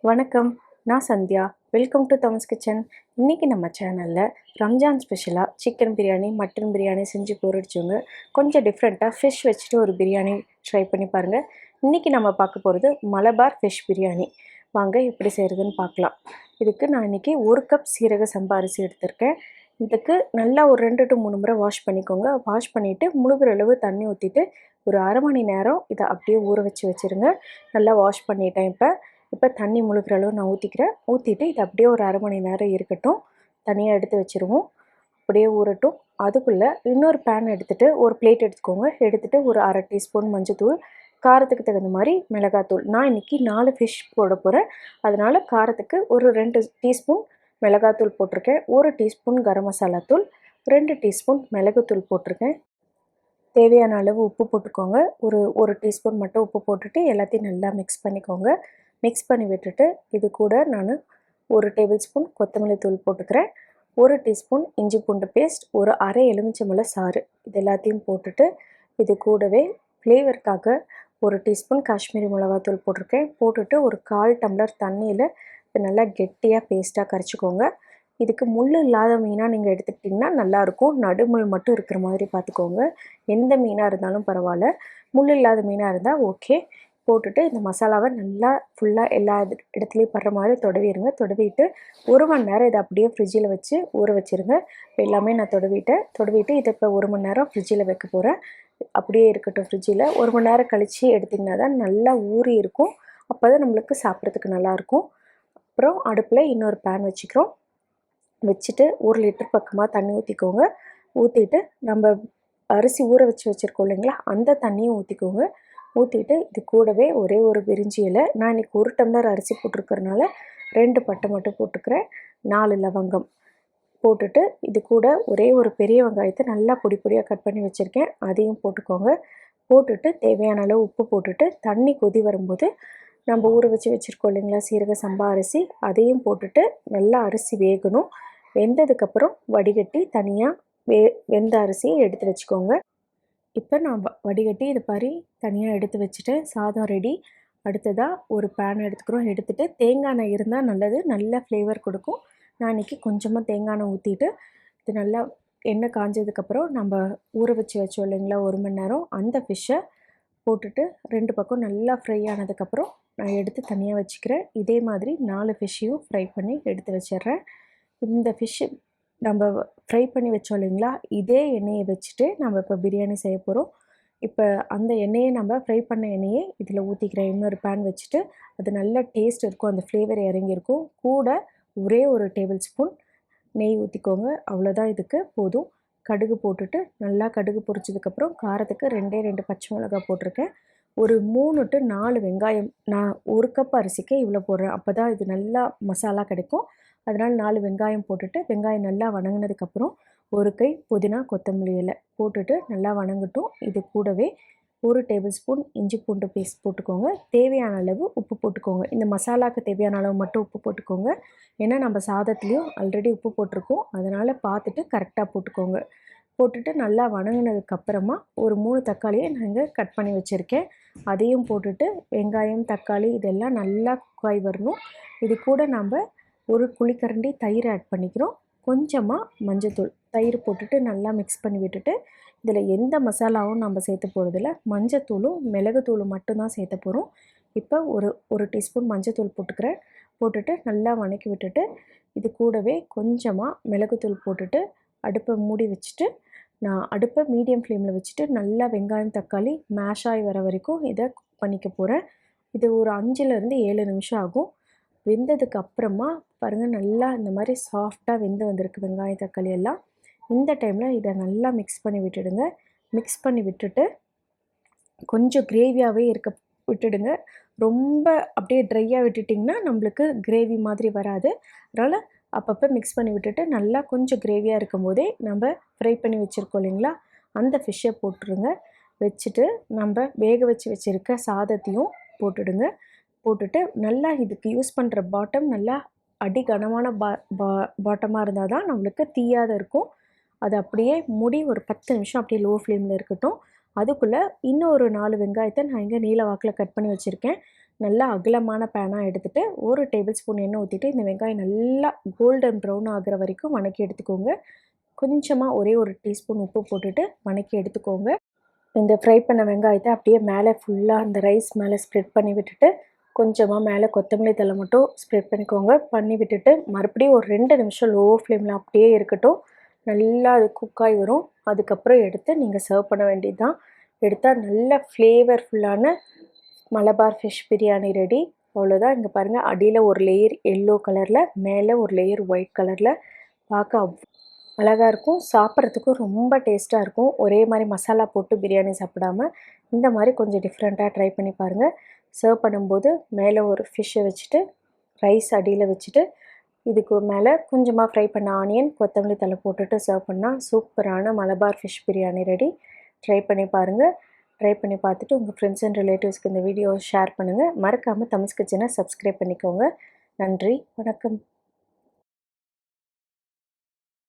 வணக்கம். நான் Sandhya. Welcome to தம்ஸ் கிச்சன். இன்றைக்கி நம்ம சேனலில் ரம்ஜான் ஸ்பெஷலாக சிக்கன் பிரியாணி, மட்டன் பிரியாணி செஞ்சு போரிடிச்சவங்க கொஞ்சம் டிஃப்ரெண்ட்டாக ஃபிஷ் வச்சுட்டு ஒரு பிரியாணி ட்ரை பண்ணி பாருங்கள். இன்றைக்கி நம்ம பார்க்க போகிறது மலபார் ஃபிஷ் பிரியாணி. வாங்க எப்படி செய்கிறதுன்னு பார்க்கலாம். இதுக்கு நான் இன்றைக்கி 1 கப் சீரக சம்பா அரிசி எடுத்திருக்கேன். இதுக்கு நல்லா ஒரு 2 to 3 முறை வாஷ் பண்ணிக்கோங்க. வாஷ் பண்ணிவிட்டு முழுகிற அளவு தண்ணி ஊற்றிட்டு ஒரு அரை மணி நேரம் இதை அப்படியே ஊற வச்சுருங்க. நல்லா வாஷ் பண்ணிட்டேன். இப்போ தண்ணி முழுகிற அளவு நான் ஊற்றிட்டு இது அப்படியே ஒரு அரை மணி நேரம் இருக்கட்டும். தனியாக எடுத்து வச்சுருவோம். அப்படியே ஊறட்டும். அதுக்குள்ளே இன்னொரு பேன் எடுத்துகிட்டு ஒரு பிளேட் எடுத்துக்கோங்க. எடுத்துகிட்டு ஒரு அரை டீஸ்பூன் மஞ்சத்தூள், காரத்துக்கு தகுந்த மாதிரி மிளகாத்தூள். நான் இன்றைக்கி 4 ஃபிஷ் போட போகிறேன். அதனால் காரத்துக்கு ஒரு 2 டீஸ்பூன் மிளகாத்தூள் போட்டிருக்கேன். 1 டீஸ்பூன் கரம் மசாலா தூள், 2 டீஸ்பூன் மிளகுத்தூள் போட்டிருக்கேன். தேவையான அளவு உப்பு போட்டுக்கோங்க. ஒரு டீஸ்பூன் மட்டும் உப்பு போட்டுட்டு எல்லாத்தையும் நல்லா மிக்ஸ் பண்ணிக்கோங்க. மிக்ஸ் பண்ணி விட்டுட்டு இது கூட நான் 1 டேபிள் ஸ்பூன் கொத்தமல்லி தூள் போட்டுக்கிறேன். 1 டீஸ்பூன் இஞ்சி பூண்டு பேஸ்ட், ஒரு அரை எலுமிச்சம்பழ சாறு, இது எல்லாத்தையும் போட்டுட்டு இது கூடவே ஃப்ளேவருக்காக 1 டீஸ்பூன் காஷ்மீரி மிளகாத்தூள் போட்டிருக்கேன். போட்டுட்டு ஒரு 1/4 டம்ளர் தண்ணியில் இது நல்லா கெட்டியாக பேஸ்ட்டாக கரைச்சிக்கோங்க. இதுக்கு முள் இல்லாத மீனாக நீங்கள் எடுத்துக்கிட்டிங்கன்னா நல்லாயிருக்கும். நடுமுள் மட்டும் இருக்கிற மாதிரி பார்த்துக்கோங்க. எந்த மீனாக இருந்தாலும் பரவாயில்ல, முள் இல்லாத மீனாக இருந்தால் ஓகே. போட்டுட்டு இந்த மசாலாவை நல்லா ஃபுல்லாக எல்லா இடத்துலையும் படுற மாதிரி தொடவிட்டு 1 மணி நேரம் இதை அப்படியே ஃப்ரிட்ஜில் வச்சு ஊற வச்சுருங்க. எல்லாமே நான் தொடவிட்டு இதை இப்போ 1 மணி நேரம் ஃப்ரிட்ஜில் வைக்க போகிறேன். அப்படியே இருக்கட்டும் ஃப்ரிட்ஜில். 1 மணி நேரம் கழித்து எடுத்திங்கன்னா தான் நல்லா ஊறி இருக்கும். அப்போ தான் நம்மளுக்கு சாப்பிட்றதுக்கு நல்லாயிருக்கும். அப்புறம் அடுப்பில் இன்னொரு பேன் வச்சுட்டு 1 லிட்டர் பக்கமாக தண்ணி ஊற்றிக்கோங்க. ஊற்றிட்டு நம்ம அரிசி ஊற வச்சுருக்கோம் இல்லைங்களா, அந்த தண்ணியும் ஊற்றிக்கோங்க. ஊற்றிட்டு இது கூடவே ஒரே ஒரு பிரிஞ்சி இலை, நான் இன்றைக்கி 1 டம்ளர் அரிசி போட்டிருக்கறனால 2 பட்டை மட்டும் போட்டுக்கிறேன். 4 லவங்கம் போட்டுட்டு இது கூட ஒரே ஒரு பெரிய வெங்காயத்தை நல்லா பொடியாக கட் பண்ணி வச்சுருக்கேன், அதையும் போட்டுக்கோங்க. போட்டுட்டு தேவையான அளவு உப்பு போட்டுட்டு தண்ணி கொதி வரும்போது நம்ம ஊற வச்சுருக்கோம் இல்லைங்களா சீரக சம்பா அரிசி, அதையும் போட்டுட்டு நல்லா அரிசி வேகணும். வெந்ததுக்கப்புறம் வடிகட்டி தனியாக வெந்த அரிசியை எடுத்து வச்சுக்கோங்க. இப்போ நான் வடிகட்டி இது மாதிரி தனியாக எடுத்து வச்சுட்டு சாதம் ரெடி. அடுத்ததாக ஒரு பேன் எடுத்துக்கிறோம். எடுத்துகிட்டு தேங்காய் எண்ணெய் இருந்தால் நல்லது, நல்ல ஃப்ளேவர் கொடுக்கும். நான் இன்றைக்கி கொஞ்சமாக தேங்காய் எண்ணெய் ஊற்றிட்டு இது நல்லா எண்ணெய் காஞ்சதுக்கப்புறம் நம்ம ஊற வச்சோம் இல்லைங்களா 1 மணி நேரம், அந்த ஃபிஷ்ஷை போட்டுட்டு 2 பக்கம் நல்லா ஃப்ரை ஆனதுக்கப்புறம் நான் எடுத்து தனியாக வச்சுக்கிறேன். இதே மாதிரி 4 ஃபிஷ்ஷையும் ஃப்ரை பண்ணி எடுத்து வச்சிடுறேன். இந்த ஃபிஷ்ஷு நம்ம ஃப்ரை பண்ணி வச்சோம் இல்லைங்களா, இதே எண்ணெயை வச்சுட்டு நம்ம இப்போ பிரியாணி செய்ய போகிறோம். இப்போ அந்த எண்ணெயை நம்ம ஃப்ரை பண்ண எண்ணெயை இதில் ஊற்றிக்கிறேன். இன்னொரு பேன் வச்சுட்டு அது நல்ல டேஸ்ட் இருக்கும், அந்த ஃப்ளேவர் இறங்கியிருக்கும். கூட ஒரே ஒரு டேபிள் ஸ்பூன் நெய் ஊற்றிக்கோங்க. அவ்வளோதான், இதுக்கு போதும். கடுகு போட்டுட்டு நல்லா கடுகு பொரிச்சதுக்கப்புறம் காரத்துக்கு 2 பச்சை மிளகாய் போட்டிருக்கேன். ஒரு 3 to 4 வெங்காயம். நான் 1 கப் அரிசிக்கு இவ்வளோ போடுறேன், அப்போ தான் இது நல்லா மசாலா கிடைக்கும். அதனால் 4 வெங்காயம் போட்டுட்டு வெங்காயம் நல்லா வணங்கினதுக்கப்புறம் ஒரு கை புதினா கொத்தமல்லி இலை போட்டுட்டு நல்லா வணங்கட்டும். இது கூடவே 1 டேபிள் ஸ்பூன் இஞ்சி பூண்டு பேஸ்ட் போட்டுக்கோங்க. தேவையான அளவு உப்பு போட்டுக்கோங்க. இந்த மசாலாவுக்கு தேவையான அளவு மட்டும் உப்பு போட்டுக்கோங்க. ஏன்னா நம்ம சாதத்துலேயும் ஆல்ரெடி உப்பு போட்டிருக்கோம், அதனால் பார்த்துட்டு கரெக்டாக போட்டுக்கோங்க. போட்டுட்டு நல்லா வணங்கினதுக்கப்புறமா ஒரு 3 தக்காளியை நான் இங்கே கட் பண்ணி வச்சுருக்கேன், அதையும் போட்டுட்டு வெங்காயம் தக்காளி இதெல்லாம் நல்லா காய் வரணும். இது கூட நம்ம ஒரு குழிக்கரண்டி தயிர் ஆட் பண்ணிக்கிறோம். கொஞ்சமாக மஞ்சத்தூள், தயிர் போட்டுட்டு நல்லா மிக்ஸ் பண்ணி விட்டுட்டு இதில் எந்த மசாலாவும் நம்ம சேர்த்து போகிறதில்ல, மஞ்சத்தூளும் மிளகுத்தூளும் மட்டும்தான் சேர்த்த போகிறோம். இப்போ ஒரு டீஸ்பூன் மஞ்சத்தூள் போட்டுட்டு நல்லா வணக்கி விட்டுட்டு இது கூடவே கொஞ்சமாக மிளகுத்தூள் போட்டுட்டு அடுப்பை மூடி வச்சுட்டு நான் அடுப்பை மீடியம் ஃப்ளேமில் வச்சுட்டு நல்லா வெங்காயம் தக்காளி மேஷ் ஆகி வர வரைக்கும் இதை குக் பண்ணிக்க போகிறேன். இது ஒரு 5 to 7 நிமிஷம் ஆகும். வெந்ததுக்கு அப்புறமா பாருங்கள், நல்லா இந்த மாதிரி சாஃப்டாக வெந்து வந்திருக்கு வெங்காயம் தக்காளி எல்லாம். இந்த டைமில் இதை நல்லா மிக்ஸ் பண்ணி விட்டுடுங்க. மிக்ஸ் பண்ணி விட்டுட்டு கொஞ்சம் கிரேவியாகவே விட்டுடுங்க. ரொம்ப அப்படியே ட்ரையாக விட்டுட்டிங்கன்னா நம்மளுக்கு கிரேவி மாதிரி வராது. அதனால் அப்பப்போ மிக்ஸ் பண்ணி விட்டுட்டு நல்லா கொஞ்சம் கிரேவியாக இருக்கும் போதே நம்ம ஃப்ரை பண்ணி வச்சுருக்கோம் இல்லைங்களா, அந்த ஃபிஷ்ஷை போட்டுருங்க. வச்சுட்டு நம்ம வேக வச்சுருக்க சாதத்தையும் போட்டுடுங்க. போட்டுட்டு நல்லா இதுக்கு யூஸ் பண்ணுற பாட்டம் நல்லா அடிகனமான பாட்டமாக இருந்தால் தான் நம்மளுக்கு தீயாத இருக்கும். அது அப்படியே மூடி ஒரு 10 நிமிஷம் அப்படியே லோ ஃப்ளேமில் இருக்கட்டும். அதுக்குள்ளே இன்னும் ஒரு 4 வெங்காயத்தை நான் இங்கே நீல வாக்கில் கட் பண்ணி வச்சுருக்கேன். நல்லா அகலமான பேனாக எடுத்துகிட்டு 1 டேபிள் ஸ்பூன் எண்ணெய் ஊற்றிட்டு இந்த வெங்காயம் நல்லா கோல்டன் ப்ரௌன் ஆகிற வரைக்கும் வணக்கி எடுத்துக்கோங்க. கொஞ்சமாக ஒரே 1 டீஸ்பூன் உப்பு போட்டுட்டு வணக்கி எடுத்துக்கோங்க. இந்த ஃப்ரை பண்ண வெங்காயத்தை அப்படியே மேலே ஃபுல்லாக அந்த ரைஸ் மேலே ஸ்ப்ரெட் பண்ணி விட்டுட்டு கொஞ்சமாக மேலே கொத்தமல்லி தழை மட்டும் ஸ்ப்ரெட் பண்ணிக்கோங்க. பண்ணி விட்டுட்டு மறுபடியும் ஒரு 2 நிமிஷம் லோ ஃப்ளேமில் அப்படியே இருக்கட்டும். நல்லா அது குக்காகி வரும். அதுக்கப்புறம் எடுத்து நீங்கள் சர்வ் பண்ண வேண்டியது தான். எடுத்தால் நல்ல ஃப்ளேவர்ஃபுல்லான மலபார் ஃபிஷ் பிரியாணி ரெடி. அவ்வளோதான். இங்கே பாருங்கள், அடியில் ஒரு லேயர் எல்லோ கலரில், மேலே ஒரு லேயர் ஒயிட் கலரில் பார்க்க அழகாக இருக்கும். சாப்பிட்றதுக்கும் ரொம்ப டேஸ்ட்டாக இருக்கும். ஒரே மாதிரி மசாலா போட்டு பிரியாணி சாப்பிடாம இந்த மாதிரி கொஞ்சம் டிஃப்ரெண்ட்டாக ட்ரை பண்ணி பாருங்கள். சர்வ் பண்ணும்போது மேலே ஒரு ஃபிஷ்ஷை வச்சுட்டு ரைஸ் அடியில் வச்சுட்டு இதுக்கு மேலே கொஞ்சமாக ஃப்ரை பண்ண ஆனியன் கொத்தமல்லி தழை போட்டுட்டு சர்வ் பண்ணால் சூப்பரான Malabar fish biryani ready. Try பண்ணி பாருங்கள். ட்ரை பண்ணி பார்த்துட்டு உங்கள் ஃப்ரெண்ட்ஸ் அண்ட் ரிலேட்டிவ்ஸ்க்கு இந்த வீடியோவை ஷேர் பண்ணுங்கள். மறக்காமல் தம்ஸ் கிச்சனை சப்ஸ்கிரைப் பண்ணிக்கோங்க. நன்றி, வணக்கம்.